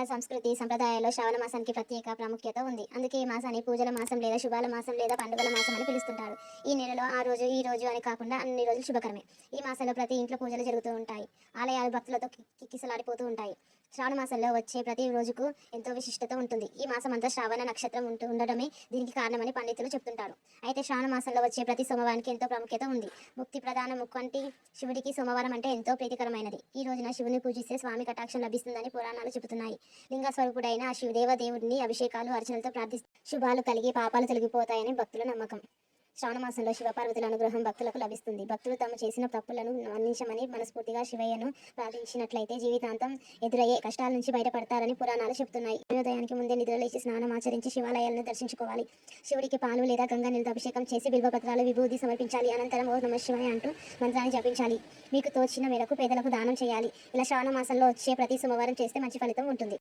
సంస్కృతి సంప్రదాయాల్లో శ్రావణ మాసానికి ప్రత్యేక ప్రాముఖ్యత ఉంది. అందుకే ఈ మాసాన్ని పూజల మాసం లేదా శుభాల మాసం లేదా పండుగల మాసం అని పిలుస్తుంటారు. ఈ నెలలో ఆ రోజు ఈ రోజు అని కాకుండా అన్ని రోజులు శుభకరమే. ఈ మాసంలో ప్రతి ఇంట్లో పూజలు జరుగుతూ ఉంటాయి. ఆలయాలు భక్తులతో కిక్కిసలాడిపోతూ ఉంటాయి. శ్రావణ మాసంలో వచ్చే ప్రతి రోజుకు ఎంతో విశిష్టత ఉంటుంది. ఈ మాసం అంతా శ్రావణ నక్షత్రం ఉండడమే దీనికి కారణమని పండితులు చెప్తుంటారు. అయితే శ్రావణ మాసంలో వచ్చే ప్రతి సోమవారానికి ఎంతో ప్రాముఖ్యత ఉంది. ముక్తి ప్రధాన ముక్కు అంటే శివుడికి సోమవారం అంటే ఎంతో ప్రీతికరమైనది. ఈ రోజున శివుని పూజిస్తే స్వామి కటాక్షం లభిస్తుందని పురాణాలు చెబుతున్నాయి. లింగ స్వరూపుడైన ఆ శివదేవుడిని అభిషేకాలు అర్చనలతో ప్రార్థిస్తే శుభాలు కలిగి పాపాలు తొలగిపోతాయని భక్తుల నమ్మకం. శ్రావణ మాసంలో శివపార్వతుల అనుగ్రహం భక్తులకు లభిస్తుంది. భక్తులు తాము చేసిన తప్పులను మన్నించమని మనస్ఫూర్తిగా శివయ్యను ప్రార్థించినట్లయితే జీవితాంతం ఎదురయ్యే కష్టాల నుంచి బయటపడతారని పురాణాలు చెబుతున్నాయి. సూర్యోదయానికి ముందే నిద్రలేచి స్నానం ఆచరించి శివాలయాలను దర్శించుకోవాలి. శివుడికి పాలు లేదా గంగా నీళ్ళతో అభిషేకం చేసి బిల్వపత్రాలు విభూది సమర్పించాలి. అనంతరం ఓ నమః శివాయ అంటూ మంత్రాన్ని జపించాలి. మీకు తోచిన మేరకు పేదలకు దానం చేయాలి. ఇలా శ్రావణ మాసంలో వచ్చే ప్రతి సోమవారం చేస్తే మంచి ఫలితం ఉంటుంది.